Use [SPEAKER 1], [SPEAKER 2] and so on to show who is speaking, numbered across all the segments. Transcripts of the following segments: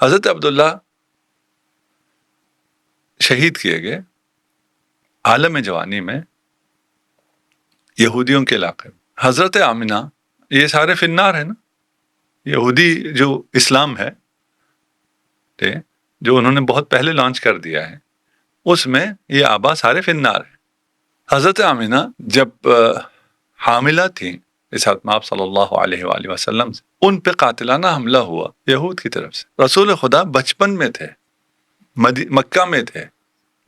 [SPEAKER 1] حضرت عبداللہ شہید کیے گئے عالم جوانی میں یہودیوں کے علاقے میں. حضرت آمنہ یہ سارے فی النار ہیں نا. یہودی جو اسلام ہے جو انہوں نے بہت پہلے لانچ کر دیا ہے اس میں یہ آبا سارے فی النار ہیں. حضرت آمنہ جب حاملہ تھیں اسحاق آپ صلی اللہ علیہ وآلہ وسلم سے ان پہ قاتلانہ حملہ ہوا یہود کی طرف سے. رسول خدا بچپن میں تھے مکہ میں تھے.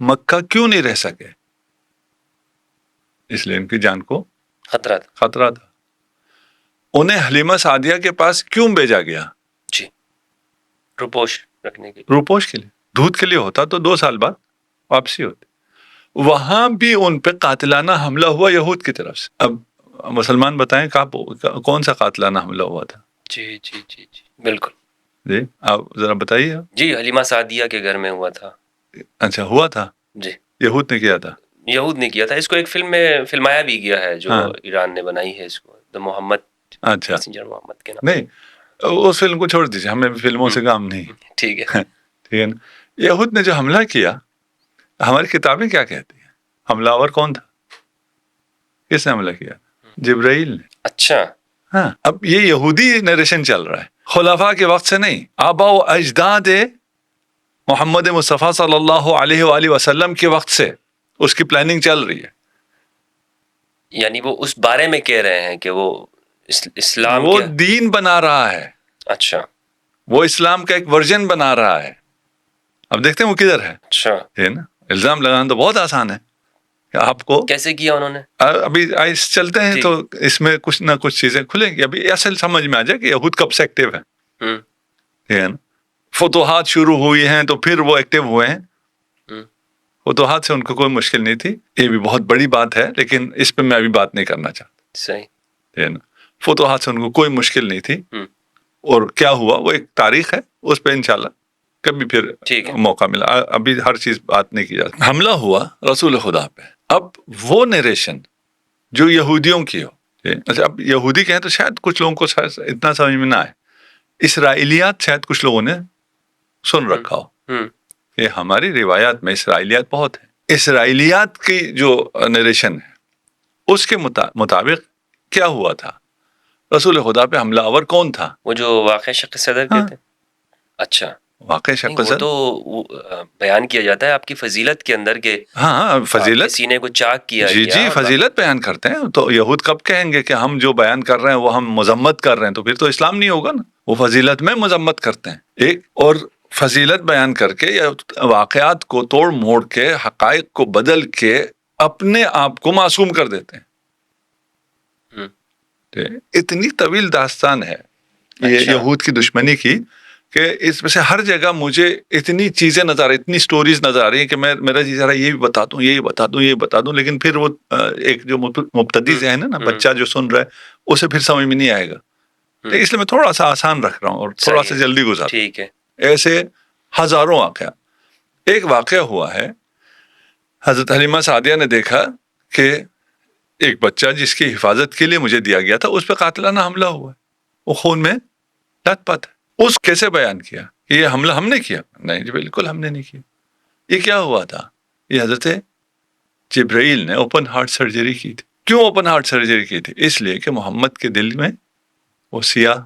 [SPEAKER 1] مکہ کیوں نہیں رہ سکے؟ اس لیے ان کی جان کو خطرہ تھا. انہیں حلیمہ سعدیہ کے پاس کیوں بھیجا گیا؟
[SPEAKER 2] جی روپوش رکھنے کے
[SPEAKER 1] روپوش کے لیے. دودھ کے لیے ہوتا تو 2 سال بعد واپسی ہوتی. وہاں بھی ان پہ قاتلانہ حملہ ہوا یہود کی طرف سے. اب مسلمان بتائیں کون سا قاتلانہ حملہ ہوا تھا؟
[SPEAKER 2] جی جی جی جی بالکل.
[SPEAKER 1] جی آپ ذرا بتائیے.
[SPEAKER 2] جی حلیمہ سعدیہ کے گھر میں ہوا تھا.
[SPEAKER 1] اچھا ہوا تھا.
[SPEAKER 2] جی
[SPEAKER 1] یہود نے کیا تھا.
[SPEAKER 2] یہود نے کیا تھا. اس کو ایک فلم میں فلمایا بھی گیا ہے جو ایران نے بنائی ہے اس کو محمد.
[SPEAKER 1] اچھا
[SPEAKER 2] محمد کے نام.
[SPEAKER 1] نہیں اس فلم کو چھوڑ دیجیے ہمیں فلموں سے کام نہیں.
[SPEAKER 2] ٹھیک ہے
[SPEAKER 1] ٹھیک ہے نا. یہود نے جو حملہ کیا ہماری کتابیں کیا کہتی ہیں؟ حملہ آور کون تھا؟ کس نے حملہ کیا؟ جبرائیل نے.
[SPEAKER 2] اچھا
[SPEAKER 1] ہاں. اب یہ یہودی نریشن چل رہا ہے خلفاء کے وقت سے نہیں. آبا و اجداد محمد مصطفیٰ صلی اللہ علیہ وآلہ وسلم کے وقت سے اس کی پلاننگ چل رہی ہے.
[SPEAKER 2] یعنی وہ اس بارے میں کہہ رہے ہیں کہ وہ اسلام
[SPEAKER 1] وہ دین بنا رہا ہے.
[SPEAKER 2] اچھا
[SPEAKER 1] وہ اسلام کا ایک ورژن بنا رہا ہے. اب دیکھتے ہیں وہ کدھر ہے.
[SPEAKER 2] اچھا
[SPEAKER 1] ہے نا. الزام لگانا تو بہت آسان ہے. آپ کو
[SPEAKER 2] کیسے کیا انہوں نے؟
[SPEAKER 1] ابھی آئس چلتے ہیں تو اس میں کچھ نہ کچھ چیزیں کھلیں گی. ابھی اصل سمجھ میں آ جائے کہ یہود کب سے ایکٹیو ہے نا. فتوحات شروع ہوئی ہیں تو پھر وہ ایکٹیو ہوئے ہیں. فتوحات سے ان کو کوئی مشکل نہیں تھی. یہ بھی بہت بڑی بات ہے لیکن اس پہ میں ابھی بات نہیں کرنا چاہتا.
[SPEAKER 2] صحیح
[SPEAKER 1] ہے نا. فتوحات سے ان کو کوئی مشکل نہیں تھی. اور کیا ہوا وہ ایک تاریخ ہے اس پہ انشاءاللہ کبھی پھر موقع ملا. ابھی ہر چیز بات نہیں کی جاتی. حملہ ہوا رسول خدا پہ. اب وہ نیریشن جو یہودیوں کی ہو. اچھا اب یہودی کہیں تو شاید کچھ لوگوں کو اتنا سمجھ میں نہ آئے. اسرائیلیات شاید کچھ لوگوں نے سن رکھا ہو. یہ ہماری روایات میں اسرائیلیات بہت ہیں. اسرائیلیات کی جو نیریشن ہے اس کے مطابق کیا ہوا تھا؟ رسول خدا پہ حملہ آور کون تھا؟
[SPEAKER 2] وہ جو واقع شق صدر کہتے ہیں. اچھا
[SPEAKER 1] واقع شق صدر
[SPEAKER 2] تو بیان کیا جاتا ہے آپ کی فضیلت کے اندر کہ
[SPEAKER 1] ہاں فضیلت
[SPEAKER 2] سینے کو چاک کیا.
[SPEAKER 1] جی فضیلت بیان کرتے ہیں. تو یہود کب کہیں گے کہ ہم جو بیان کر رہے ہیں وہ ہم مذمت کر رہے ہیں؟ تو پھر تو اسلام نہیں ہوگا نا. وہ فضیلت میں مذمت کرتے ہیں ایک اور فضیلت بیان کر کے یا واقعات کو توڑ موڑ کے حقائق کو بدل کے اپنے آپ کو معصوم کر دیتے ہیں. اتنی طویل داستان ہے یہ یہود کی دشمنی کی کہ اس میں سے ہر جگہ مجھے اتنی چیزیں نظر آ رہی اتنی سٹوریز نظر آ رہی ہیں کہ میرا جی ذرا یہ بھی بتا دوں یہ بتا دوں یہ بتا دوں. لیکن پھر وہ ایک جو مبتدی ذہن ہے نا بچہ جو سن رہا ہے اسے پھر سمجھ میں نہیں آئے گا. اس لیے میں تھوڑا سا آسان رکھ رہا ہوں اور تھوڑا سا جلدی گزار.
[SPEAKER 2] ٹھیک ہے.
[SPEAKER 1] ایسے ہزاروں واقعہ. ایک واقعہ ہوا ہے حضرت حلیمہ سعدیہ نے دیکھا کہ ایک بچہ جس کی حفاظت کے لیے مجھے دیا گیا تھا اس پہ قاتلانہ حملہ ہوا ہے. وہ خون میں لت پت ہے. اس کیسے بیان کیا کہ یہ حملہ ہم نے کیا؟ نہیں جی بالکل ہم نے نہیں کیا. یہ کیا ہوا تھا؟ یہ حضرت جبرائیل نے اوپن ہارٹ سرجری کی تھی. کیوں اوپن ہارٹ سرجری کی تھی؟ اس لیے کہ محمد کے دل میں وہ سیاہ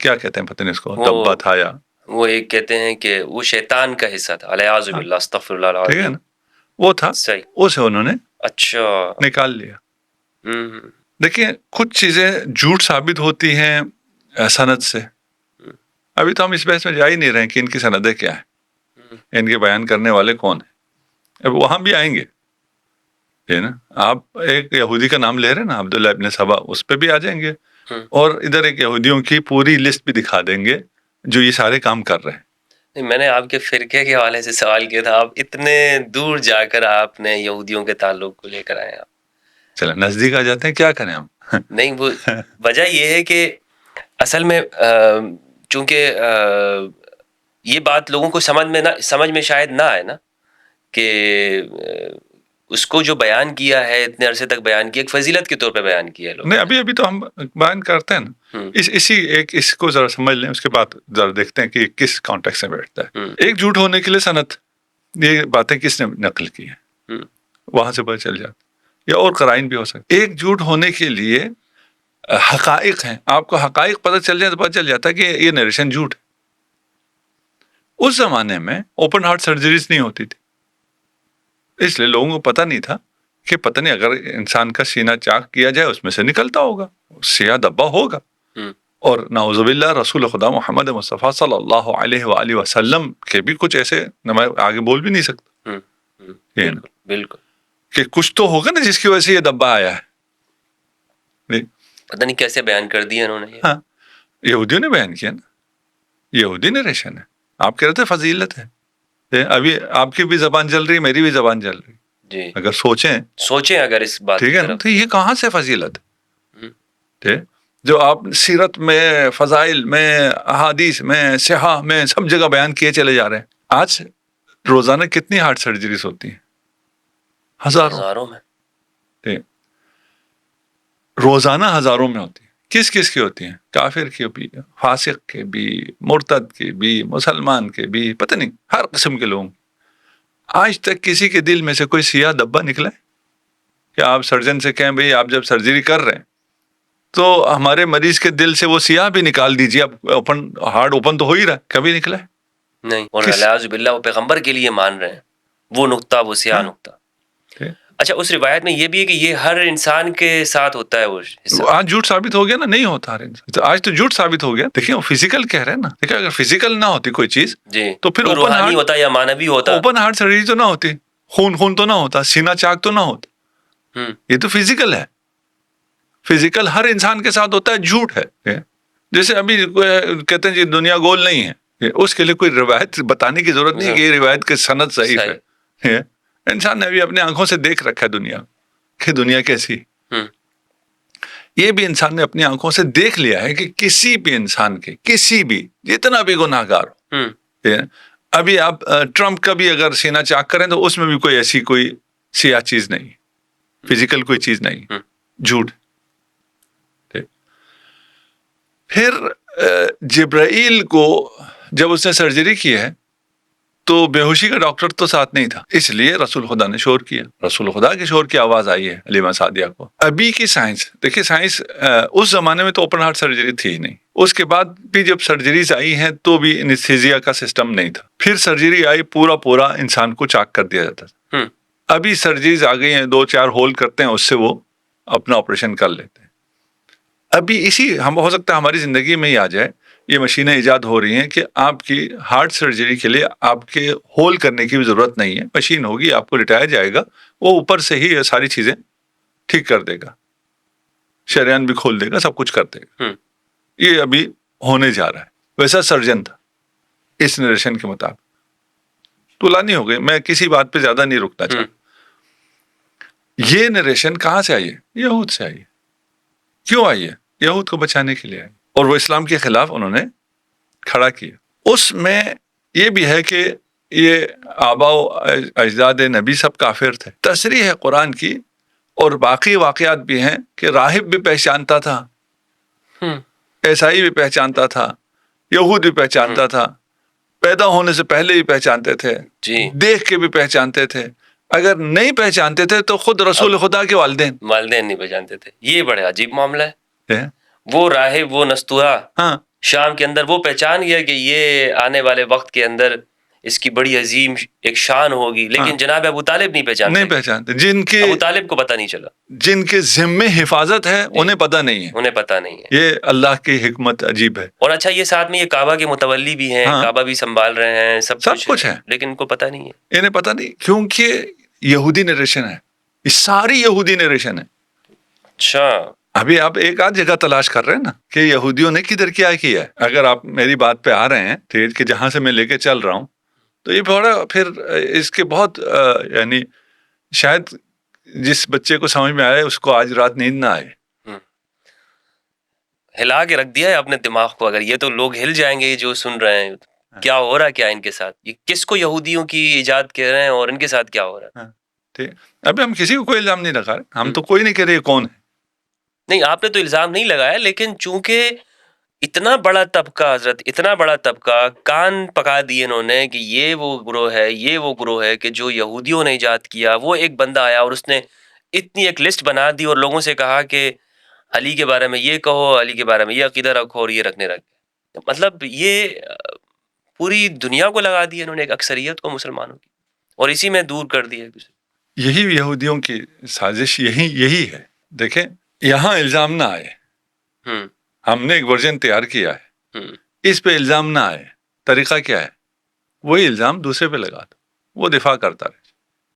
[SPEAKER 1] کیا کہتے ہیں پتہ نہیں اس کو دبا تھا یا
[SPEAKER 2] وہ ایک کہتے ہیں کہ وہ شیطان کا حصہ تھا. الیاذ باللہ استغفر اللہ العظیم.
[SPEAKER 1] ٹھیک ہے نا. وہ تھا اسے انہوں نے
[SPEAKER 2] اچھا
[SPEAKER 1] نکال لیا. دیکھیں کچھ چیزیں جھوٹ ثابت ہوتی ہیں سند سے. ابھی تو ہم اس بحث میں جا ہی نہیں رہے کہ ان کی سندیں کیا ہیں ان کے بیان کرنے والے کون ہیں. اب وہاں بھی آئیں گے ہے نا. آپ ایک یہودی کا نام لے رہے ہیں نا عبداللہ ابن سبا اس پہ بھی آ جائیں گے اور ادھر ایک یہودیوں کی پوری لسٹ بھی دکھا دیں گے جو یہ سارے کام کر رہے ہیں.
[SPEAKER 2] نہیں میں نے آپ کے فرقے کے حوالے سے سوال کیا تھا. آپ اتنے دور جا کر آپ نے یہودیوں کے تعلق کو لے کر آئے. آپ
[SPEAKER 1] چلو نزدیک آ جاتے ہیں کیا کریں ہم.
[SPEAKER 2] نہیں وہ وجہ یہ ہے کہ اصل میں چونکہ یہ بات لوگوں کو سمجھ میں شاید نہ آئے نا کہ اس کو جو بیان کیا ہے اتنے عرصے تک بیان کیا، ایک فضیلت کے طور پہ بیان کیا ہے لوگ.
[SPEAKER 1] نہیں ابھی تو ہم بیان کرتے ہیں نا. اس کو ذرا سمجھ لیں، اس کے بعد ذرا دیکھتے ہیں کہ کس کانٹیکس میں بیٹھتا ہے. ایک جھوٹ ہونے کے لیے سند، یہ باتیں کس نے نقل کی ہے، وہاں سے پتہ چل جاتا. یا اور قرائن بھی ہو سکتے. ایک جھوٹ ہونے کے لیے حقائق ہیں. آپ کو حقائق پتہ چل جائے تو پتہ چل جاتا ہے کہ یہ نریشن جھوٹ ہے. اس زمانے میں اوپن ہارٹ سرجریز نہیں ہوتی تھی، اس لیے لوگوں کو پتہ نہیں تھا کہ پتہ نہیں اگر انسان کا سینہ چاک کیا جائے اس میں سے نکلتا ہوگا، سیاہ دبا ہوگا. اور نعوذ باللہ رسول خدا محمد مصطفیٰ صلی اللہ علیہ وآلہ وسلم کے بھی کچھ ایسے میں آگے بول بھی نہیں سکتا.
[SPEAKER 2] بالکل
[SPEAKER 1] کہ کچھ تو ہوگا نا جس کی وجہ سے یہ دبا آیا ہے.
[SPEAKER 2] پتہ نہیں کیسے بیان کر دیا انہوں نے.
[SPEAKER 1] ہاں یہودیوں نے بیان کیا نا، یہودی نریشن ہے. آپ کہہ رہے تھے فضیلت ہے. ابھی آپ کی بھی زبان چل رہی، میری بھی زبان چل رہی
[SPEAKER 2] جی.
[SPEAKER 1] اگر سوچیں
[SPEAKER 2] اگر اس بات
[SPEAKER 1] ٹھیک ہے نا، تو یہ کہاں سے فضیلت ہے جو آپ سیرت میں، فضائل میں، احادیث میں، صحاح میں سب جگہ بیان کیے چلے جا رہے ہیں. آج روزانہ کتنی ہارٹ سرجریز ہوتی ہیں؟ ہزاروں میں. روزانہ ہزاروں میں ہوتی ہیں. کس کی ہوتی ہیں؟ کافر کی بھی، فاسق کے بھی، مرتد کے بھی، مسلمان کے بھی، پتہ نہیں ہر قسم کے لوگ. آج تک کسی کے دل میں سے کوئی سیاہ دبا نکلا ہے؟ کہ آپ سرجن سے کہیں بھئی آپ جب سرجری کر رہے ہیں تو ہمارے مریض کے دل سے وہ سیاہ بھی نکال دیجیے، اب ہارٹ اوپن تو ہو ہی رہا ہے، کبھی نکلا ہے؟
[SPEAKER 2] نہیں. اور اعوذ باللہ وہ پیغمبر کے لیے مان رہے ہیں وہ نقطہ، وہ سیاہ نقطہ. اچھا اس روایت میں یہ بھی ہے کہ یہ ہر انسان کے ساتھ ہوتا ہے. وہ
[SPEAKER 1] آج جھوٹ ثابت ہو گیا نا، نہیں ہوتا ہر انسان. آج تو جھوٹ ثابت ہو گیا. دیکھیں وہ فزیکل کہہ رہے ہیں نا. دیکھیں اگر فزیکل نہ ہوتی کوئی چیز
[SPEAKER 2] جی
[SPEAKER 1] تو پھر اوپن
[SPEAKER 2] روحانی ہوتا یا مانوی ہوتا.
[SPEAKER 1] اوپن ہارٹ سرجری تو نہ ہوتی، خون تو نہ ہوتا، سینہ چاک تو نہ ہوتا. یہ تو فزیکل ہے. فزیکل ہر انسان کے ساتھ ہوتا ہے. جھوٹ ہے. جیسے ابھی کہتے ہیں جی دنیا گول نہیں ہے، اس کے لیے کوئی روایت بتانے کی ضرورت نہیں کہ یہ روایت کے سند صحیح ہے. انسان نے ابھی اپنے آنکھوں سے دیکھ رکھا ہے دنیا کہ دنیا کیسی. یہ بھی انسان نے اپنی آنکھوں سے دیکھ لیا ہے کہ کسی بھی انسان کے، کسی بھی جتنا بھی گناہ گار ہو، ابھی آپ ٹرمپ کا بھی اگر سینہ چاک کریں تو اس میں بھی کوئی ایسی کوئی سیاہ چیز نہیں، فزیکل کوئی چیز نہیں. جھوٹ. پھر جبرائیل کو جب اس نے سرجری کی ہے تو بے ہوشی کا ڈاکٹر تو ساتھ نہیں تھا، اس لیے رسول خدا نے شور کیا. رسول خدا کے شور کی آواز آئی ہے حلیمہ سعدیہ کو. ابھی کی سائنس دیکھیے، سائنس اس زمانے میں تو اوپن ہارٹ سرجری تھی ہی نہیں. اس کے بعد بھی جب سرجریز آئی ہیں تو بھی انستھیزیا کا سسٹم نہیں تھا. پھر سرجری آئی، پورا انسان کو چاک کر دیا جاتا تھا. ابھی سرجریز آ گئی ہیں، 2-4 ہول کرتے ہیں، اس سے وہ اپنا آپریشن کر لیتے ہیں. ابھی ہم ہو سکتا ہے ہماری زندگی میں ہی آ جائے، یہ مشینیں ایجاد ہو رہی ہیں کہ آپ کی ہارٹ سرجری کے لیے آپ کے ہول کرنے کی بھی ضرورت نہیں ہے. مشین ہوگی، آپ کو لٹایا جائے گا، وہ اوپر سے ہی یہ ساری چیزیں ٹھیک کر دے گا، شریان بھی کھول دے گا، سب کچھ کر دے گا. یہ ابھی ہونے جا رہا ہے. ویسا سرجن تھا اس نریشن کے مطابق. طولانی ہو گئی، میں کسی بات پہ زیادہ نہیں رکنا چاہتا. یہ نریشن کہاں سے آئی ہے؟ یہود سے آئی ہے. کیوں آئی ہے؟ یہود کو بچانے کے لیے آئی، اور وہ اسلام کے خلاف انہوں نے کھڑا کیا. اس میں یہ بھی ہے کہ یہ آبا و اجداد نبی سب کافر تھے. تصریح ہے قرآن کی، اور باقی واقعات بھی ہیں کہ راہب بھی پہچانتا تھا، عیسائی بھی پہچانتا تھا، یہود بھی پہچانتا تھا، پیدا ہونے سے پہلے بھی پہچانتے تھے، دیکھ کے بھی پہچانتے تھے. اگر نہیں پہچانتے تھے تو خود رسول خدا کے والدین
[SPEAKER 2] نہیں پہچانتے تھے. یہ بڑا عجیب معاملہ ہے. وہ راہب، وہ نستوہا شام کے اندر وہ پہچان گیا کہ یہ آنے والے وقت کے اندر اس کی بڑی عظیم ایک شان ہوگی، لیکن جناب ابو طالب نہیں پہچانتے.
[SPEAKER 1] جن کے
[SPEAKER 2] ابو طالب کو پتہ نہیں چلا،
[SPEAKER 1] جن کے ذمے حفاظت ہے انہیں پتہ نہیں ہے. یہ اللہ کی حکمت عجیب ہے.
[SPEAKER 2] اور اچھا یہ ساتھ میں یہ کعبہ کے متولی بھی ہیں، کعبہ بھی سنبھال رہے ہیں، سب کچھ ہے، لیکن ان کو پتہ نہیں ہے.
[SPEAKER 1] انہیں پتہ نہیں، کیونکہ یہودی نریشن ہے، یہ ساری یہودی نریشن ہے.
[SPEAKER 2] اچھا
[SPEAKER 1] ابھی آپ ایک آدھ جگہ تلاش کر رہے ہیں نا کہ یہودیوں نے کدھر کیا کیا ہے. اگر آپ میری بات پہ آ رہے ہیں کہ جہاں سے میں لے کے چل رہا ہوں، تو یہ بڑا پھر اس کے بہت یعنی شاید جس بچے کو سمجھ میں آئے اس کو آج رات نیند نہ آئے.
[SPEAKER 2] ہلا کے رکھ دیا ہے اپنے دماغ کو. اگر یہ تو لوگ ہل جائیں گے جو سن رہے ہیں، کیا ہو رہا ہے، کیا ان کے ساتھ، یہ کس کو یہودیوں کی ایجاد کہہ رہے ہیں اور ان کے ساتھ کیا ہو رہا ہے.
[SPEAKER 1] ٹھیک ابھی ہم کسی کو کوئی الزام نہیں لگا رہے, ہم تو کوئی نہیں کہہ رہے کون ہے.
[SPEAKER 2] نہیں, آپ نے تو الزام نہیں لگایا, لیکن چونکہ اتنا بڑا طبقہ حضرت, اتنا بڑا طبقہ کان پکا دیے انہوں نے کہ یہ وہ گروہ ہے, یہ وہ گروہ ہے کہ جو یہودیوں نے ایجاد کیا. وہ ایک بندہ آیا اور اس نے اتنی ایک لسٹ بنا دی اور لوگوں سے کہا کہ علی کے بارے میں یہ کہو, علی کے بارے میں یہ عقیدہ رکھو اور یہ رکھنے رکھ. مطلب یہ پوری دنیا کو لگا دی انہوں نے, ایک اکثریت کو مسلمانوں کی, اور اسی میں دور کر دیا.
[SPEAKER 1] یہی یہودیوں کی سازش یہی ہے. دیکھیں یہاں الزام نہ آئے, ہم نے ایک ورژن تیار کیا ہے, اس پہ الزام نہ آئے, طریقہ کیا ہے, وہی الزام دوسرے پہ لگا دو, وہ دفاع کرتا رہے.